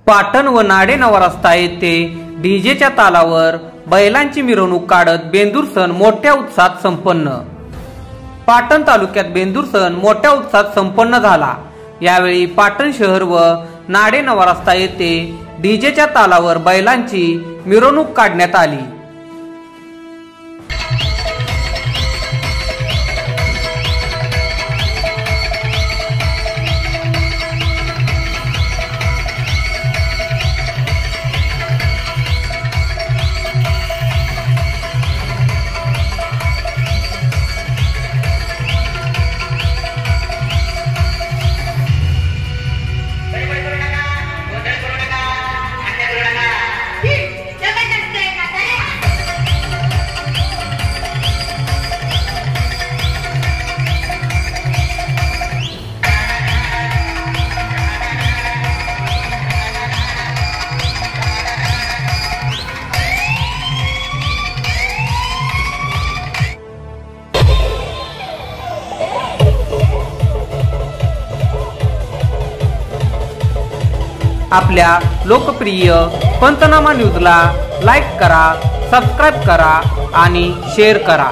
पाटण व नाडेनवा रस्ता येथे डीजेच्या तालावर बैलांची मिरवणूक काढत बेंदूर सण मोठ्या उत्साहात संपन्न। पाटण तालुक्यात बेंदूर सण मोठ्या उत्साहात संपन्न झाला। यावेळी पाटण शहर व नाडेनवा रस्ता येथे डीजेच्या तालावर बैलांची मिरवणूक काढण्यात आली। आपल्या लोकप्रिय पंतनामा न्यूजला लाईक करा, सबस्क्राइब करा आणि शेअर करा।